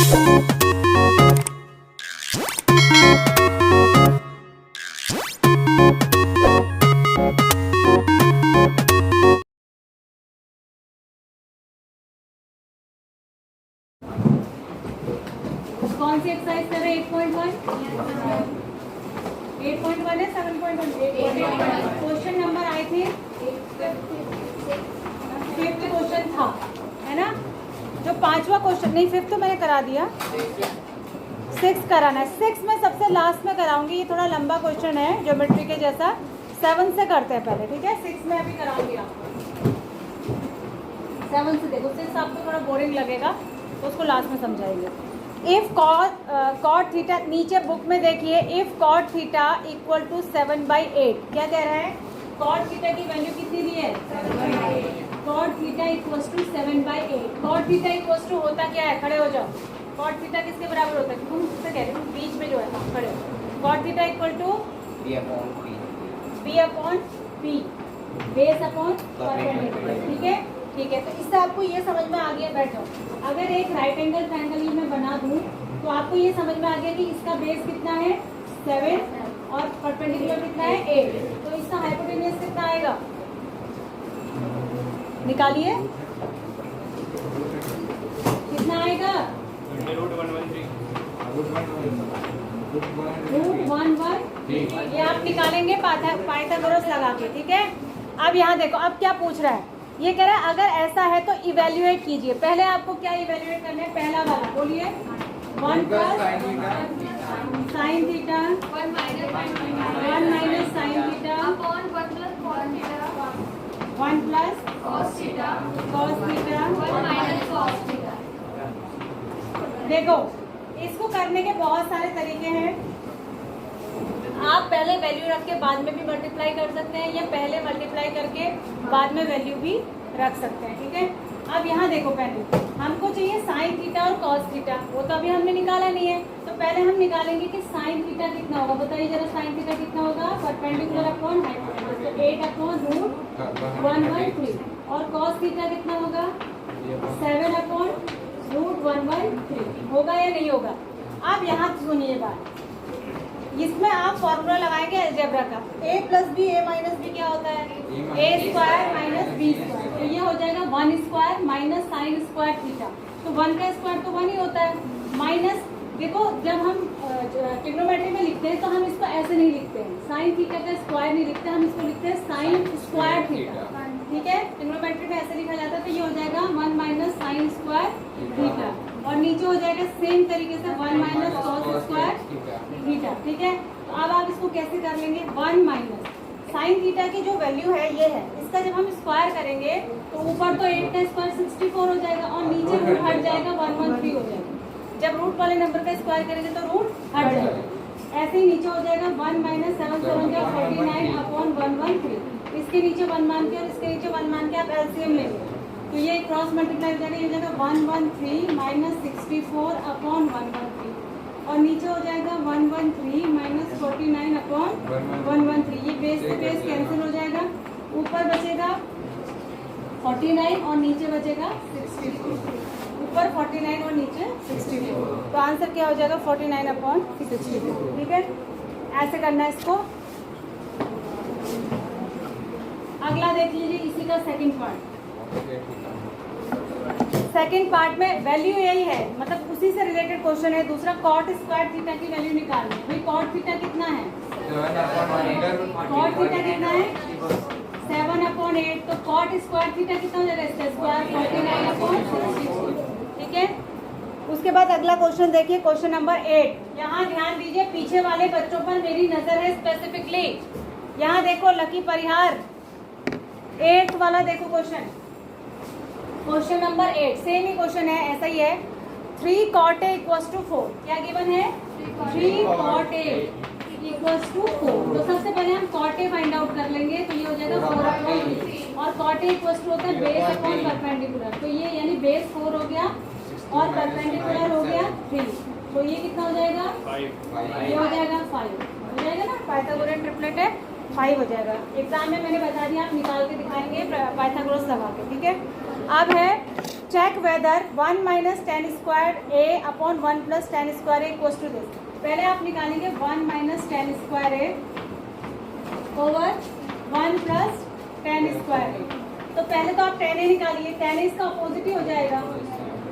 कौन सी एक्सरसाइज कर रहे हैं? 8.1 8.1 है 7.1 क्वेश्चन नंबर आए थे 5th क्वेश्चन था, है ना? जो 5वां क्वेश्चन नहीं 5th तो मैंने करा दिया, 6 कराना है। 6 में सबसे लास्ट में कराऊंगी, ये थोड़ा लंबा क्वेश्चन है ज्योमेट्री के जैसा। 7 से करते हैं पहले, ठीक है? 6 में अभी कराऊंगी आपको। 7 से देखो, 6 आपको थोड़ा बोरिंग लगेगा तो उसको लास्ट में समझाएंगे। इफ कॉट थीटा, नीचे बुक में देखिए, if cot theta equal to 7/8, क्या कह रहा है? कॉट थीटा की वैल्यू कितनी दी है? 7/8। Cot theta equal to 7/8। Cot theta equal to होता क्या है? खड़े हो जाओ। कॉट थीटा किसके बराबर होता है? तुम मुझसे कह रहे हो बीच में जो है, खड़े हो। Cot theta equal to B upon P, base upon perpendicular, ठीक है? ठीक है, तो इससे आपको ये समझ में आ गया, बैठो। अगर एक राइट एंगल ट्रायंगल मैं बना दूं तो आपको ये समझ में आ गया कि इसका बेस कितना है? 7 और परपेंडिकुलर कितना है? 8। तो इसका हाइपोटेन्यूज कितना आएगा? निकालिए, कितना आएगा? √113। ये आप निकालेंगे पाइथागोरस लगा के, ठीक है? अब यहाँ देखो, अब क्या पूछ रहा है? ये कह रहा है अगर ऐसा है तो इवेल्युएट कीजिए। पहले आपको क्या इवेल्युएट करना है? पहला वाला बोलिए। 1 plus sine theta 1 minus sine theta 1 plus cos theta 1 minus cos theta. देखो, इसको करने के बहुत सारे तरीके हैं। आप पहले वैल्यू रख के बाद में भी मल्टीप्लाई कर सकते हैं, या पहले मल्टीप्लाई करके बाद में वैल्यू भी रख सकते हैं, ठीक है? अब यहाँ देखो, पहले हमको चाहिए साइन थीटा और कॉस थीटा, वो तो अभी हमने निकाला नहीं है। तो पहले हम निकालेंगे कि साइन थीटा कितना होगा। बताइए जरा, साइन थीटा कितना होगा? परपेंडिकुलर अपॉन हाइपोटेन्यूज, तो 8/√1/3। और कॉस थीटा कितना होगा? 7/√1/3। होगा या नहीं होगा? अब यहाँ सुनिए बात, इसमें आप फॉर्मूला लगाएंगे अलजेब्रा का। a plus B, a minus B क्या होता है? a square minus B square. तो ये हो जाएगा 1 square minus sine square theta. तो 1 का स्क्वायर तो 1 ही होता है, माइनस, देखो जब हम ट्रिग्नोमेट्री में लिखते हैं तो हम इसको ऐसे नहीं लिखते हैं, साइन थीटा का स्क्वायर नहीं लिखते, हम इसको लिखते हैं साइन स्क्वायर थीटा, ठीक है? ट्रिग्नोमेट्री में ऐसे लिखा जाता है। तो ये हो जाएगा 1 माइनस साइन स्क्वायर थीटा, और नीचे हो जाएगा सेम तरीके से 1 माइनस कॉस स्क्वायर थीटा, ठीक है? तो अब आप इसको कैसे कर लेंगे? 1 माइनस साइन थीटा की जो वैल्यू है ये है, इसका जब हम स्क्वायर करेंगे तो ऊपर तो 8 का स्क्वायर 64 हो जाएगा, और नीचे रूट हट जाएगा 113 हो जाएगा। जब रूट वाले नंबर का स्क्वायर करेंगे तो रूट हट जाएगा। ऐसे ही नीचे हो जाएगा 1 माइनस 7 7 जा 49 अपॉन 113। इसके नीचे 1 मान के और इसके नीचे 1 मान के आप एलसीएम लेंगे, तो ये क्रॉस मल्टीप्लाई हो जाएगा, ये हो जाएगा 113 माइनस 64 अपॉन 113, और नीचे हो जाएगा 113 माइनस 49 अपॉन 113। ये बेस से बेस कैंसिल हो जाएगा, ऊपर बचेगा 49 और नीचे बचेगा 64। ऊपर 49 और नीचे 64, तो आंसर क्या हो जाएगा? 49 अपॉन 64, ठीक है? ऐसे करना है इसको। अगला देख लीजिए, इसी का सेकंड पार्ट। सेकंड पार्ट में वैल्यू यही है, मतलब उसी से रिलेटेड क्वेश्चन है। दूसरा कॉट स्क्वायर थीटा की वैल्यू निकालनी है। भाई कॉट थीटा कितना है? कॉट थीटा कितना है? 7/8। तो कॉट स्क्वायर थीटा कितना हो जाएगा? इसका स्क्वायर 49/64, ठीक है? उसके बाद अगला क्वेश्चन देखिए, क्वेश्चन नंबर 8। यहाँ ध्यान दीजिए, पीछे वाले बच्चों पर मेरी नजर है स्पेसिफिकली। यहाँ देखो लकी परिहार, 8th वाला देखो क्वेश्चन, क्वेश्चन नंबर 8 सेम ही क्वेश्चन है, ऐसा ही है। 3 cot A इक्वल्स टू 4, क्या गिवन है? 3 cot A इक्वल्स टू 4। तो सबसे पहले हम cot A फाइंड आउट कर लेंगे, तो ये हो जाएगा 4/3, और cot A इक्वल्स टू होता है बेस अपॉन परपेंडिकुलर। तो ये यानी बेस 4 हो गया और परपेंडिकुलर हो गया 3, तो ये कितना हो जाएगा? 5। ये हो जाएगा 5, हो जाएगा ना? पाइथागोरस ट्रिपलेट है, 5 हो जाएगा। एग्जाम में मैंने बता दिया, आप निकाल के दिखाएंगे पाइथागोरस लगा के, ठीक है? अब है check whether 1 minus tan square A upon 1 plus tan square A equals to this. पहले आप निकालेंगे 1 minus tan square A over 1 plus tan square A. तो पहले तो आप टेन ए निकालिए, टेन ए इसका अपोजिट ही हो जाएगा,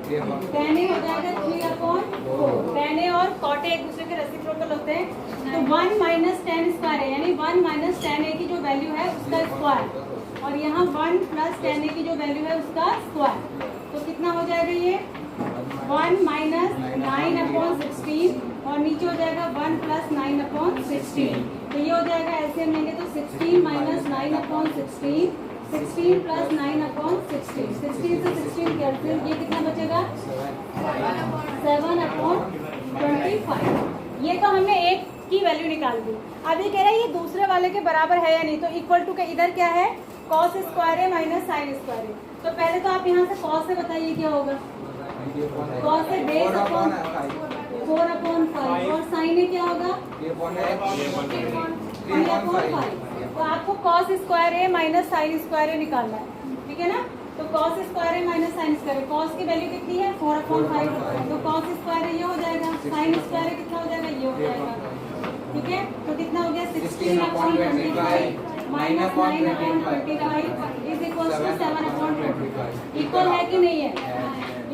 टेन ए हो जाएगा 3/4। टेन ए और कॉट ए एक दूसरे के रेसिप्रोकल होते हैं, तो 1 माइनस टेन स्क्वायर है यानी 1 माइनस टेन ए की जो वैल्यू है उसका स्क्वायर, और यहाँ 1 प्लस टेन ए की जो वैल्यू है उसका स्क्वायर। तो कितना हो जाएगा ये 1 माइनस 9/16 और नीचे हो जाएगा 1 प्लस 9/16। तो ये हो जाएगा ऐसे लेंगे तो 16 माइनस 9/16, 16 प्लस 9/16, 16 से 16 कैंसिल, ये कितना बचेगा 7/25। ये तो हमने एक की वैल्यू निकाल दी। अब ये कह रहा है ये दूसरे वाले के बराबर है या नहीं, तो इक्वल टू के इधर क्या है कॉस स्क्वायर है माइनस साइन स्क्वायर है। तो पहले तो आप यहाँ से कॉस से बताइए क्या होगा, कॉस है बेस अपॉन 4/5 और साइन है क्या होगा 3/5। तो आपको कॉस स्क्वायर है माइनस साइन स्क्वायर है निकालना है, ठीक है ना। तो कॉस स्क्वायर है माइनस साइन स्क्वायर है, कॉस की वैल्यू कितनी है 4/5, तो कॉस स्क्वायर है ये हो जाएगा, साइन स्क्वायर है कितना हो जाएगा ये हो जाएगा, ठीक है। तो कितना हो गया 16/25 माइनस 9/25 इज इक्वल टू 7/25। इक्वल है कि नहीं है,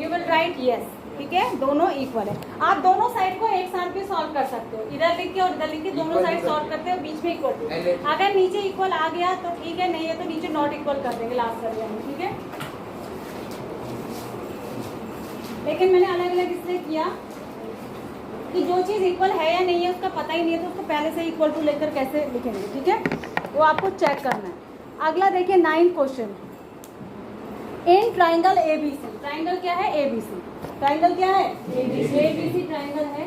यू विल राइट यस, ठीक है, दोनों इक्वल है। आप दोनों साइड को एक साथ भी सॉल्व कर सकते हो, इधर लिख के और इधर लिख के दोनों साइड सॉल्व करते हो, बीच में इक्वल टू। अगर नीचे इक्वल आ गया तो ठीक है, नहीं है तो नीचे नॉट इक्वल कर देंगे लास्ट कर देंगे, ठीक है। लेकिन मैंने अलग अलग इसलिए किया कि जो चीज़ इक्वल है या नहीं है उसका पता ही नहीं है, तो उसको पहले से इक्वल टू लेकर कैसे लिखेंगे, ठीक है, वो आपको चेक करना है। अगला देखिए 9th question, in triangle ABC, triangle क्या है ABC, ट्राइंगल क्या है ABC ट्राइंगल है,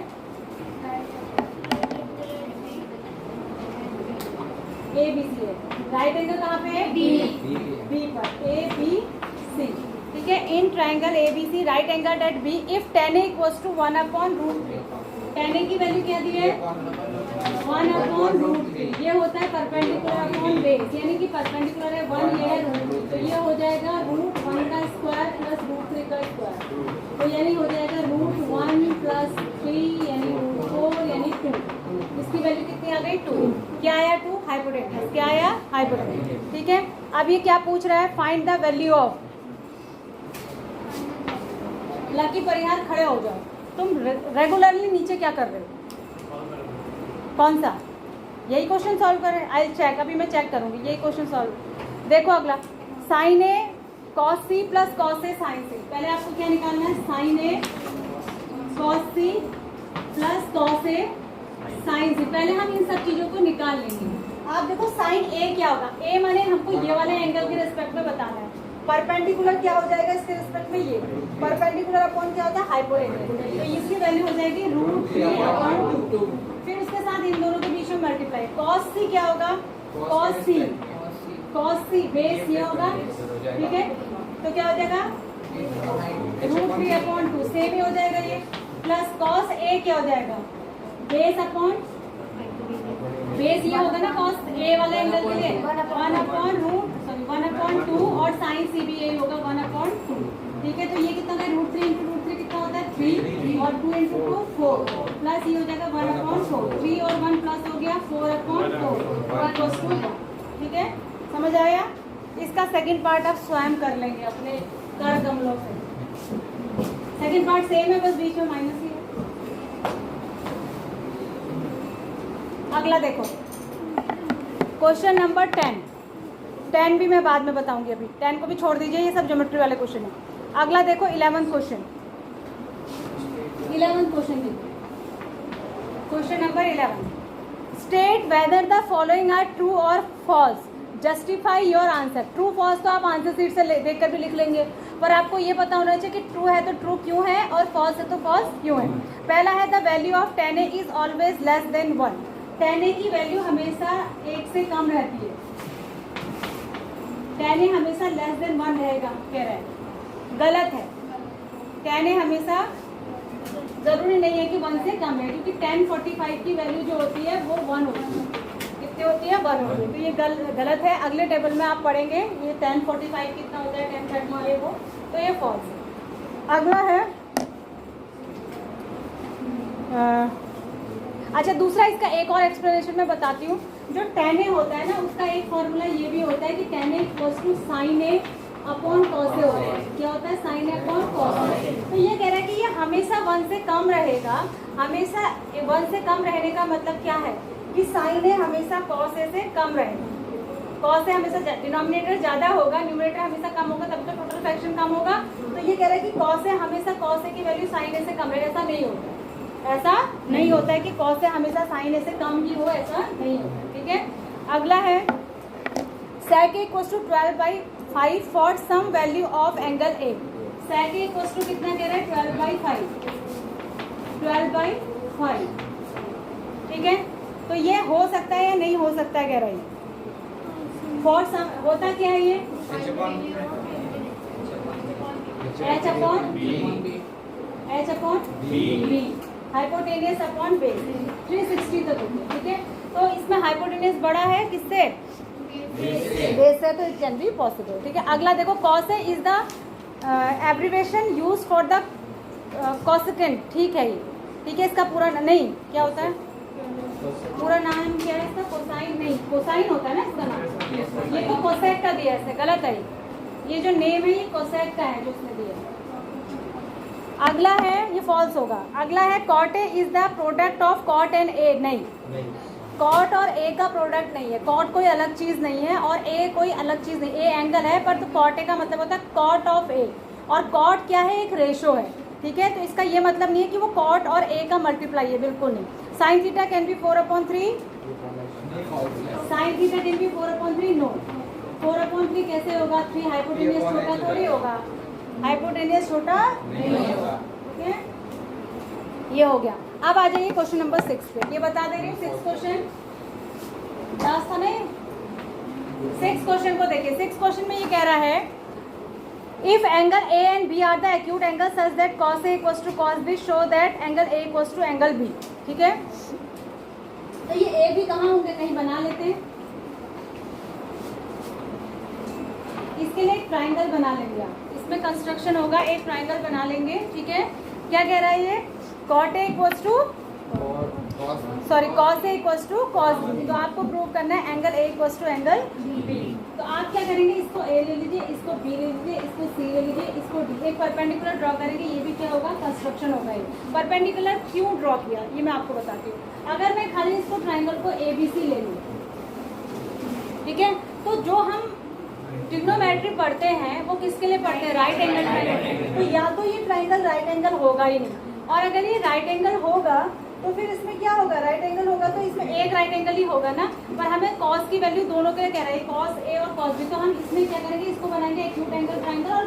ABC है, राइट एंगल कहाँ पे है B पर, ABC, ठीक है। In triangle ABC right angle at B if tan A equals to 1/√3, tan A की वैल्यू क्या दी है 1/√3, ये होता है परपेंडिकुलर अपॉन बेस, यानी कि परपेंडिकुलर है 1 ये है √2, तो ये हो जाएगा √1 का स्क्वायर प्लस √3 का स्क्वायर, तो यानी हो जाएगा √1 प्लस 3 यानी √4 यानी 2। इसकी वैल्यू कितनी आ गई 2, क्या आया 2 हाइपोटेन्यूस, क्या आया हाइपोटेन्यूस, ठीक है। अब ये क्या पूछ रहा है, find the value of, Lucky Parihar खड़े हो जाओ, तुम रेगुलरली नीचे क्या कर रहे हो, कौन सा, यही क्वेश्चन सॉल्व कर रहे हैं, आई चेक, अभी मैं चेक करूंगी यही क्वेश्चन सॉल्व। देखो अगला sign A cos C plus cos A sign सी, पहले आपको क्या निकालना है sign A cos C plus cos A sign सी, पहले हम इन सब चीजों को निकाल लेंगे। आप देखो साइन ए क्या होगा, ए माने हमको ये वाले एंगल के रिस्पेक्ट में बताना है, परपेंडिकुलर क्या हो जाएगा इसके रिस्पेक्ट में, ये परपेंडिकुलर अपॉन क्या होता है हाइपोटेन्यूस, तो इसकी वैल्यू हो जाएगी √3/2, फिर उसके साथ इन दोनों के बीच में मल्टीप्लाई, cos c क्या होगा cos c बेस ये होगा, ठीक है, तो क्या हो जाएगा √3/2 सेम ही हो जाएगा ये, प्लस cos a क्या हो जाएगा बेस अपॉन बेस ये होगा ना cos a वाले एंगल के लिए 1/2 और sin c भी यही होगा 1/2, ठीक है। तो ये कितना होगा √3 × √3 कितना होता है 3 और 2 × 2 4 प्लस ये हो जाएगा 1/4, 3 और 1 प्लस हो गया 4/4, ठीक है, समझ आया। इसका सेकंड पार्ट आप स्वयं कर लेंगे अपने कर गमलों से, सेकंड पार्ट सेम है बस बीच में माइनस ही है। अगला देखो क्वेश्चन नंबर 10 भी मैं बाद में बताऊंगी, अभी 10 को भी छोड़ दीजिए, ये सब ज्योमेट्री वाले क्वेश्चन है। अगला देखो 11th क्वेश्चन, 11th क्वेश्चन देखो, question number 11, state whether the following are true और false, justify your answer. True false तो आप आंसर शीट से देख कर भी लिख लेंगे, पर आपको ये पता होना चाहिए कि ट्रू है तो ट्रू क्यों है और फॉल्स है तो फॉल्स क्यों है। पहला है the value of tan A is always less than 1, tan A की वैल्यू हमेशा 1 से कम रहती है, tan A हमेशा लेस देन 1 रहेगा, कह रहा है, गलत है। tan A हमेशा जरूरी नहीं है कि 1 से कम है, क्योंकि tan 45 की वैल्यू जो होती है वो 1 होती है, कितनी होती है 1 होती है, तो ये गलत है। अगले टेबल में आप पढ़ेंगे ये tan 45 कितना होता है, tan 30 ये वो, तो ये फॉल्स है। अगला है अच्छा दूसरा इसका एक और एक्सप्लेनेशन मैं बताती हूँ। जो tan A होता है ना उसका एक फॉर्मूला ये भी होता है कि tan A equals to sin A upon cos A होता है। क्या होता है? sin A upon cos A। तो ये कह रहा है कि ये हमेशा 1 से कम रहेगा। हमेशा 1 से कम रहने का मतलब क्या है कि sin A हमेशा cos A से कम रहेगा। cos A हमेशा डिनोमिनेटर ज़्यादा होगा, न्यूमरेटर हमेशा कम होगा, तब तो टोटल फ्रैक्शन कम होगा। तो ये कह रहा है कि cos A हमेशा cos A की वैल्यू sin A से कम रहेगा। ऐसा नहीं होता, ऐसा नहीं होता है कि cos A हमेशा sin A से कम ही हो, ऐसा नहीं होता। ठीक है, अगला है sec A equals to 12/5 for some value of angle A। sec A equals to कितना कह रहा है? 12/5। ठीक है, तो ये हो सकता है या नहीं हो सकता है कह रहा है। फॉर सम होता क्या है ये? h upon b, hypotenuse upon base 360 तक होती है। ठीक है, तो इसमें हाइपोटेनियस बड़ा है किससे? बेस से, तो इट कैन बी पॉसिबल। ठीक है, अगला देखो cos A is the abbreviation use for the cosecant. ठीक है, ये ठीक है, इसका पूरा नहीं क्या होता है? पूरा नाम क्या है इसका? कोसाइन नहीं, कोसाइन होता है ना इसका नाम। ये तो कोसेक का दिया है, गलत है। ये जो नेम है ये कोसेक का है जो उसने दिया है। अगला है, ये फॉल्स होगा। अगला है cot A is the product of cot and A। नहीं, cot और A का प्रोडक्ट नहीं है। cot कोई अलग चीज़ नहीं है और A कोई अलग चीज़ नहीं। A एंगल है पर तो cot A का मतलब होता है cot ऑफ A, और cot क्या है? एक रेशो है। ठीक है, तो इसका ये मतलब नहीं है कि वो cot और A का मल्टीप्लाई है, बिल्कुल नहीं। sin theta can be 4/3, sin theta can be 4/3। No, 4/3 कैसे होगा? 3 हाइपोटेनियस छोटा थोड़ी होगा, हाइपोटेनियस छोटा नहीं होगा। ठीक है, ये हो गया। अब आ जाइए क्वेश्चन नंबर 6 पे। ये बता दे रही हूँ 6 क्वेश्चन लास्ट था नहीं। 6 क्वेश्चन को देखिए। 6 क्वेश्चन में ये कह रहा है if angle A and B are the acute angle such that cos A equals to cos B, show that angle A equals to angle B। ठीक है, तो ये A भी कहाँ होंगे? कहीं बना लेते हैं। इसके लिए एक ट्राइंगल बना लेंगे आप। इसमें कंस्ट्रक्शन होगा, एक ट्राइंगल बना लेंगे। ठीक है, क्या कह रहा है ये? cot A equals to cos A equals to cos B। तो आपको प्रूव करना है angle A equals to angle B। तो आप क्या करेंगे? इसको A ले लीजिए, इसको B ले लीजिए, इसको C ले लीजिए, इसको D। एक परपेंडिकुलर ड्रॉ करेंगे। ये भी क्या होगा? कंस्ट्रक्शन होगा। ये परपेंडिकुलर क्यों ड्रॉ किया ये मैं आपको बताती हूँ। अगर मैं खाली इसको ट्राइंगल को ABC ले लूँ, ठीक है, तो जो हम ट्रिग्नोमेट्री पढ़ते हैं वो किसके लिए पढ़ते हैं? Right angle triangle. तो या तो ये ट्राइंगल राइट एंगल होगा ही नहीं, और अगर ये राइट एंगल होगा तो फिर इसमें क्या होगा? राइट एंगल होगा तो इसमें एक राइट एंगल ही होगा ना। पर हमें cos की वैल्यू दोनों के लिए कह रहा है, cos A और cos B। तो हम इसमें क्या करेंगे? इसको बनाएंगे एक्यूट एंगल ट्राइंगल, और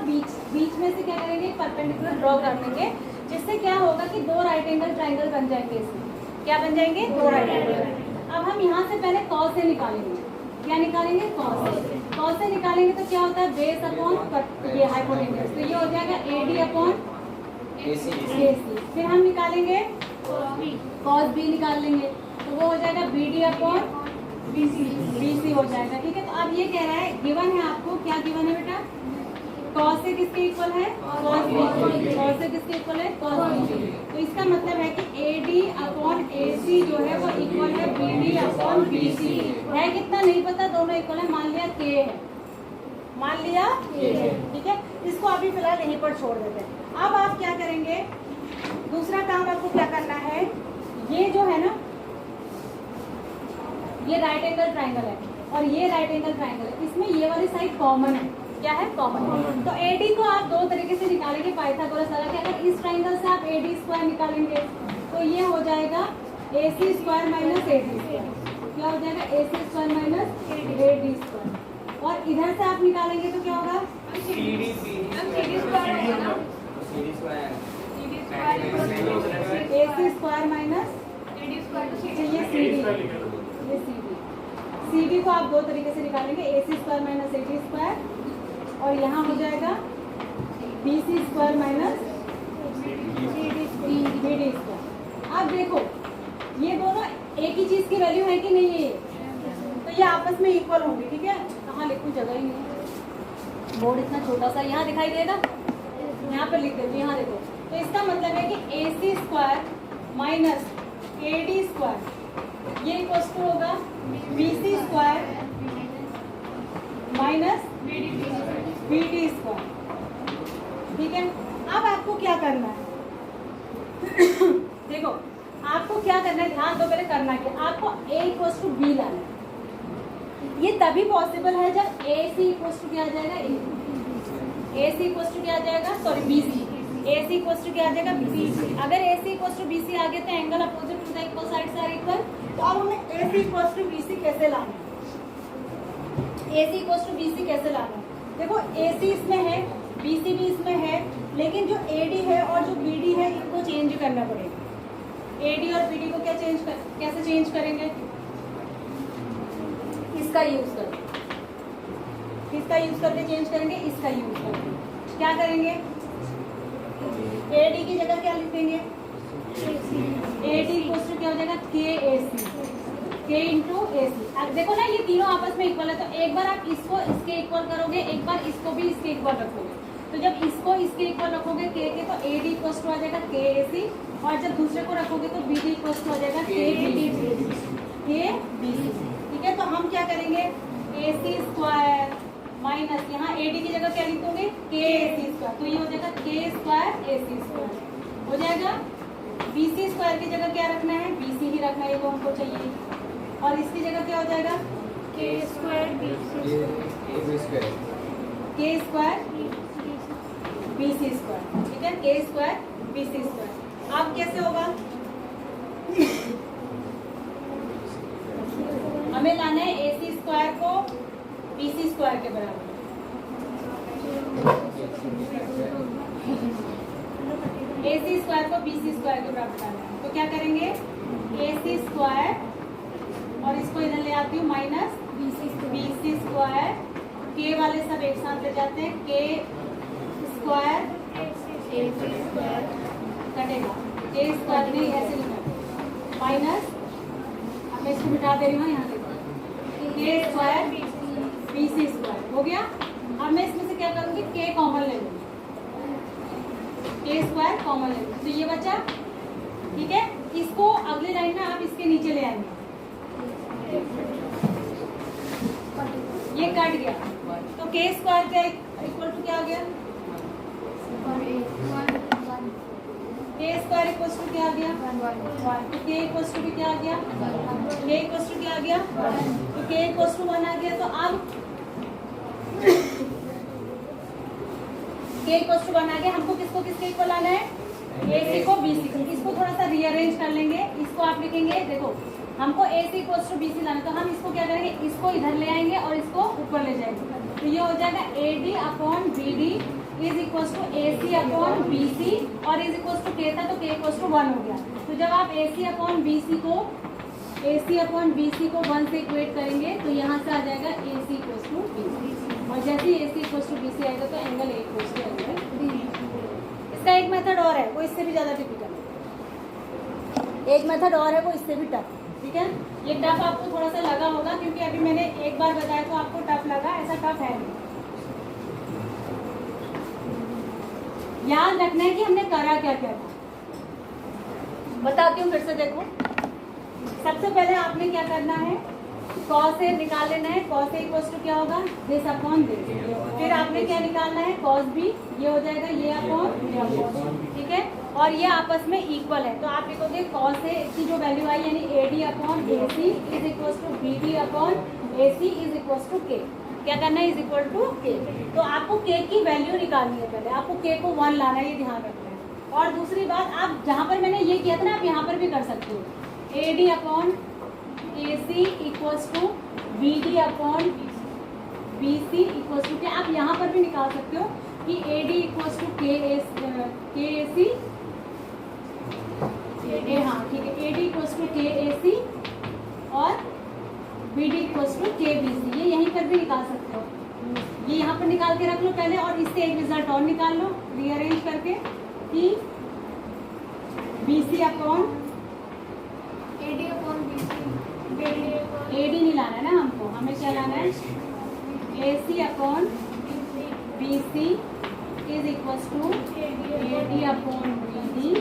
बीच में से क्या करेंगे? परपेंडिकुलर ड्रॉ कर देंगे, जिससे क्या होगा कि 2 राइट एंगल ट्राइंगल बन जाएंगे। इसमें क्या बन जाएंगे? 2 राइट एंगल। अब हम यहाँ से पहले cos A निकालेंगे। क्या निकालेंगे? cos A। cos A निकालेंगे तो क्या होता है? बेस अपॉन ये हाइपोटेन्यूज, तो ये हो जाएगा AD अपॉन AC। फिर हम निकालेंगे cos B निकाल लेंगे, तो वो हो जाएगा BD अपॉन BC हो जाएगा। ठीक है, तो अब ये कह रहा है गिवन है आपको, क्या गिवन है बेटा? cos A किसके इक्वल है? cos B। cos A किसके इक्वल है? cos B। तो इसका मतलब है कि AD अपॉन AC जो है वो इक्वल है BD अपॉन BC। है कितना नहीं पता, दोनों इक्वल है। मान लिया K है, मान लिया K है। ठीक है, इसको अभी फिलहाल यहीं पर छोड़ देते हैं। अब आप क्या करेंगे? दूसरा काम आपको क्या करना है? ये जो है ना, ये राइट एंगल ट्राइंगल है और ये राइट एंगल ट्राइंगल है, इसमें ये वाली साइड कॉमन है। क्या है? कॉमन है। तो AD को आप 2 तरीके से निकालेंगे पाइथागोरस वाला कि अगर इस ट्राइंगल से आप AD स्क्वायर निकालेंगे तो ये हो जाएगा AC square minus AD square. क्या हो जाएगा? AC square minus AD square. और इधर से आप निकालेंगे तो क्या होगा? AC स्क्वायर माइनस ये CD को आप 2 तरीके से निकालेंगे, AC square minus AD square, और यहाँ हो जाएगा BC square minus BD square. अब देखो ये दोनों एक ही चीज की वैल्यू है कि नहीं है? तो ये आपस में इक्वल होंगे। ठीक है, कहाँ लिखूं? जगह ही नहीं है, बोर्ड इतना छोटा सा। यहाँ दिखाई देगा? यहाँ पर लिख देती हूँ, यहाँ देखो। तो इसका मतलब है कि AC square minus AD square ये इक्वल्स टू होगा BC square minus BD square. ठीक है, अब आपको क्या करना है देखो आपको क्या करना है, ध्यान दो पहले करना क्या, आपको A इक्वल्स टू B लाना है। ये तभी पॉसिबल है जब AC इक्वल्स टू क्या आ जाएगा, AC इक्वल्स टू क्या आ जाएगा, sorry BC, AC equals to क्या आ जाएगा BC। अगर AC इक्वल्स टू BC आ गए तो angle opposite to the equal sides are equal. तो अब हमें AC इक्वल्स टू BC कैसे लाना है, AC इक्वल्स टू BC कैसे लाना है। देखो AC इसमें है, BC भी इसमें है, लेकिन जो AD है और जो BD है इनको चेंज करना पड़ेगा। AD और BD को क्या कैसे चेंज करेंगे, इसका यूज करके, किसका यूज करके चेंज करेंगे, इसका यूज करके। क्या करेंगे, AD की जगह क्या लिख देंगे, AD इक्वल्स टू क्या हो जाएगा KAC, K इंटू AC। अब देखो ना ये तीनों आपस में इक्वल है, तो एक बार आप इसको इसके इक्वल करोगे, एक बार इसको भी इसके इक्वल रखोगे। तो जब इसको इसके इक्वल रखोगे K के, तो AD इक्वल्स टू आ जाएगा KAC, और जब दूसरे को रखोगे तो BD इक्वल्स टू आ जाएगा KBC। ठीक है, तो हम क्या करेंगे, AC स्क्वायर माइनस यहाँ AD की जगह क्या लिखोगे KAC स्क्वायर, तो ये हो जाएगा K स्क्वायर AC स्क्वायर हो जाएगा। BC स्क्वायर की जगह क्या रखना है, BC ही रखना है, ये तो हमको चाहिए, और इसकी जगह क्या हो जाएगा K square BC square BC square. ठीक है, K स्क्वायर BC स्क्वायर। अब कैसे होगा, हमें लाना है AC स्क्वायर को BC स्क्वायर के बराबर। AC स्क्वायर को BC स्क्वायर के बराबर लाना है, तो क्या करेंगे, AC स्क्वायर और इसको इधर ले आती हूँ माइनस BC स्क्वायर, K वाले सब एक साथ ले जाते हैं, K स्क्वायर कटेगा, K स्क्वायर नहीं ऐसे नहीं कटेगा, माइनस, अब मैं इसको मिटा दे रही हूँ, यहाँ देखो K स्क्वायर BC स्क्वायर हो गया। अब मैं इसमें से क्या करूँगी, K कॉमन ले लूँगी, K स्क्वायर कॉमन ले लूँगी, तो ये बचा। ठीक है, इसको अगली लाइन में आप इसके नीचे ले आएंगे, ये कट गया, तो K स्क्वायर का इक्वल टू क्या आ गया, K स्क्वायर इक्वल टू क्या आ गया 1, तो K इक्वल टू क्या आ गया, K इक्वल टू क्या आ गया, तो K इक्वल टू 1 आ गया। तो अब K इक्वल टू 1 आ गया, हमको किसको किसके इक्वल आना है, AC को BC को। इसको थोड़ा सा रीअरेंज कर लेंगे, इसको आप लिखेंगे, देखो हमको AC इक्वल टू BC लाना, तो हम इसको क्या करेंगे, इसको इधर ले आएंगे और इसको ऊपर ले जाएंगे, तो ये हो जाएगा AD upon BD is equal to AC upon BC, और इज इक्वल टू K था तो K इक्वल टू 1 हो गया। तो जब आप AC अपॉन BC को 1 से इक्वेट करेंगे तो यहाँ से आ जाएगा AC इक्वल टू BC, और जैसे ही AC इक्वल टू BC आएगा तो एंगल A इक्वल टू आएगा। इसका एक मेथड और है, वो इससे भी ज़्यादा डिफिकल्ट है, एक मेथड और है वो इससे भी टफ। ठीक है, ये टफ आपको थोड़ा सा लगा होगा क्योंकि अभी मैंने एक बार बताया तो आपको टफ लगा, ऐसा टफ है नहीं। याद रखना है कि हमने करा क्या क्या था, बताती हूँ फिर से। देखो सबसे पहले आपने क्या करना है, cos A निकाल लेना है, cos A इक्वल्स टू क्या होगा, दिस अपॉन दिस। फिर आपने क्या निकालना है, cos B, ये हो जाएगा ये अपॉन ये अपॉन। ठीक है, और ये आपस में इक्वल है, तो आप लिखोगे cos A की जो वैल्यू आई यानी AD upon AC is equals to BD upon AC is equals to K। क्या करना है, इज इक्वल टू K। तो आपको K की वैल्यू निकालनी है, पहले आपको K को 1 लाना है, ये ध्यान रखना है। और दूसरी बात, आप जहाँ पर मैंने ये किया था ना, आप यहाँ पर भी कर सकते हो, AD upon AC equals to BD upon BC equals to क्या, आप यहाँ पर भी निकाल सकते हो कि AD इक्वल्स टू KAC, हाँ ठीक है, AD इक्वल्स टू KAC और BD इक्वल्स टू KBC, ये यहीं पर भी निकाल सकते हो, ये यहाँ पर निकाल के रख लो पहले, और इससे एक रिजल्ट और निकाल लो रीअरेंज करके कि BC upon AD upon BC, AD नहीं लाना है ना हमको, हमें क्या लाना है AC upon BC is equal to AD upon BD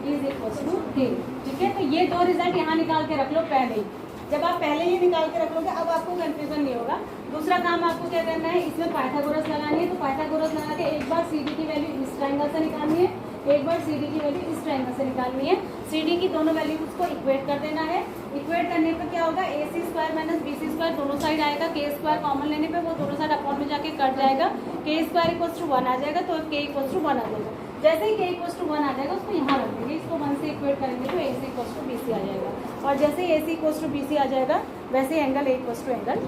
is equal to K। ठीक है, तो ये दो रिजल्ट यहाँ निकाल के रख लो पहले ही। जब आप पहले ही निकाल के रख लोगे अब आपको कंफ्यूजन नहीं होगा। दूसरा काम आपको क्या करना है, इसमें पाइथागोरस लगानी है। तो पाइथागोरस लगा के एक बार CD की वैल्यू इस ट्रायंगल से निकालनी है, एक बार CD की वैल्यू इस ट्रायंगल से निकालनी है। CD की दोनों वैल्यूज को इक्वेट कर देना है। इक्वेट करने पर क्या होगा, AC square minus BC square दोनों साइड आएगा। K स्क्वायर कॉमन लेने पे वो दोनों साइड अपॉन में जाके कट जाएगा। K स्क्वायर इक्वल्स टू 1 आ जाएगा, तो K इक्वल्स टू 1 आ जाएगा। जैसे ही K इक्वल्स टू 1 आ जाएगा उसको यहाँ रख देंगे, इसको 1 से इक्वेट करेंगे तो AC इक्वल्स टू BC आ जाएगा। और जैसे ही AC इक्वल्स टू BC आ जाएगा वैसे ही angle A equals to angle.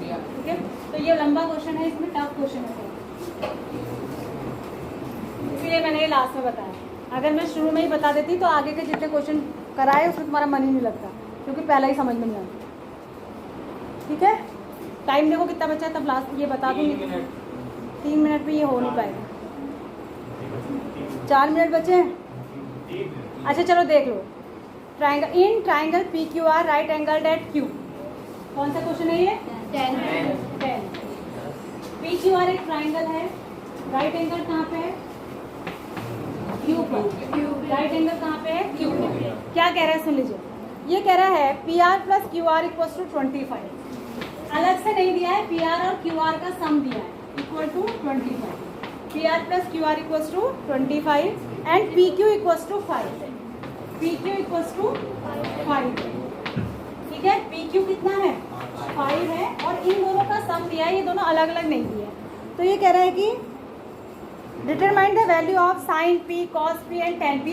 ठीक है, तो ये लंबा क्वेश्चन है, इसमें टफ क्वेश्चन है, इसलिए मैंने ये लास्ट में बताया। अगर मैं शुरू में ही बता देती तो आगे के जितने क्वेश्चन कराए उसमें तुम्हारा मन ही नहीं लगता, क्योंकि पहला ही समझ में नहीं आता। ठीक है, टाइम देखो कितना बचा है, तब लास्ट ये बता दूँगी। 3 मिनट में ये हो नहीं पाएगा, 4 मिनट बचे हैं। अच्छा चलो देख लो, triangle in triangle PQR right angled at Q। कौन सा क्वेश्चन है ये? 10। PQR एक ट्राइंगल है, राइट एंगल कहाँ पे है? Q पर। राइट एंगल कहाँ पे है? Q पर। क्या कह रहा है सुन लीजिए, ये कह रहा है PR plus QR equals to 25। अलग से नहीं दिया है, PR और QR का सम दिया है equal to 25। PR plus QR equals to 25 and PQ equals to 5। PQ equals to 5। ठीक है, PQ कितना है? 5 है, और इन दोनों का सम दिया है, ये दोनों अलग अलग नहीं दिया है। तो ये कह रहा है कि determine the value of sine P, cos P and ten P।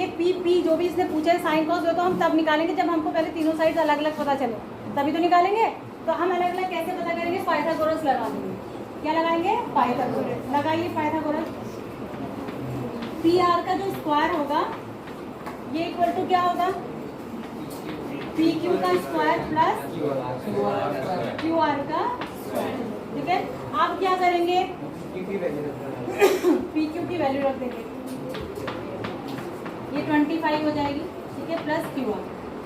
P जो भी इसने पूछा है साइन कॉस, वो तो हम तब निकालेंगे जब हमको पहले तीनों साइड अलग अलग पता चले, तभी तो निकालेंगे। तो हम अलग अलग कैसे पता करेंगे? पाइथागोरस लगा देंगे। क्या लगाएंगे? पाइथागोरस। लगाइए पाइथागोरस। PR का जो स्क्वायर होगा ये इक्वल टू क्या होगा? PQ का स्क्वायर प्लस QR का स्क्वायर। ठीक है, आप क्या करेंगे? PQ की वैल्यू रख देंगे, ये 25 हो जाएगी। ठीक है, प्लस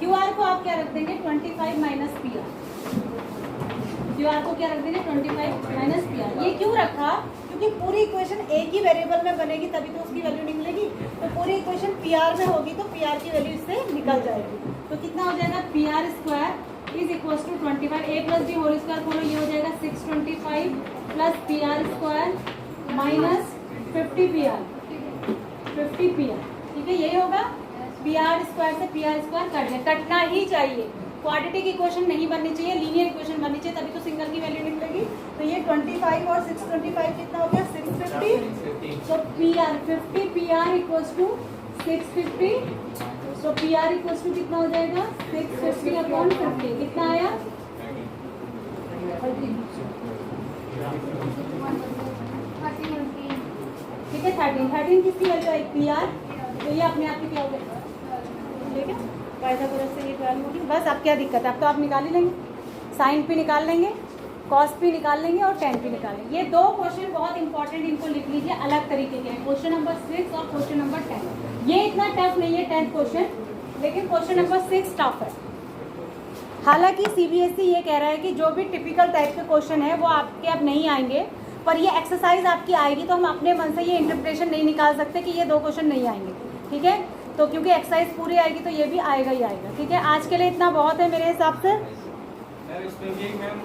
QR को आप क्या रख देंगे? 25 माइनस PR। QR को क्या रख देंगे? 25 माइनस PR। ये क्यों रखा? क्योंकि पूरी इक्वेशन एक ही वेरिएबल में बनेगी तभी तो उसकी वैल्यू निकलेगी। तो पूरी इक्वेशन PR में होगी तो PR की वैल्यू इससे निकल जाएगी। तो कितना हो जाएगा? PR square is equal to 25 A plus B whole square खोलो, ये हो जाएगा 625 plus PR square minus 50 PR। ठीक है, यही होगा। PR स्क्वायर से PR स्क्वायर कट जाए, कटना ही चाहिए। क्वाड्रेटिक इक्वेशन नहीं बननी चाहिए, लीनियर इक्वेशन बननी चाहिए, तभी तो सिंगल की वैल्यू निकलेगी। तो ये 25 और 625 कितना हो गया? 650। तो PR 50 PR इक्वल्स टू 650। तो PR इक्वल्स टू कितना हो जाएगा? 650 अपॉन 50। कितना आया? ठीक है, 13 किसकी वैल्यू आई? PR। तो ये अपने आप की क्या हो गया? ठीक है, पाइथागोरस से ये वैल्यू होगी। बस अब क्या दिक्कत है, अब तो आप निकाल ही लेंगे। साइन P निकाल लेंगे, कॉस P निकाल लेंगे और टेन P निकाल लेंगे। ये दो क्वेश्चन बहुत इंपॉर्टेंट, इनको लिख लीजिए, अलग तरीके के हैं। क्वेश्चन नंबर 6 और क्वेश्चन नंबर 10। ये इतना टफ नहीं है 10th क्वेश्चन, लेकिन क्वेश्चन नंबर 6 टफ है। हालांकि CBSE ये कह रहा है कि जो भी टिपिकल टाइप के क्वेश्चन है वो आपके अब नहीं आएंगे, पर ये एक्सरसाइज आपकी आएगी। तो हम अपने मन से ये इंटरप्रिटेशन नहीं निकाल सकते कि ये 2 क्वेश्चन नहीं आएंगे। ठीक है, तो क्योंकि एक्सरसाइज पूरी आएगी तो ये भी आएगा ही आएगा। ठीक है, आज के लिए इतना बहुत है मेरे हिसाब से। इसमें भी मैम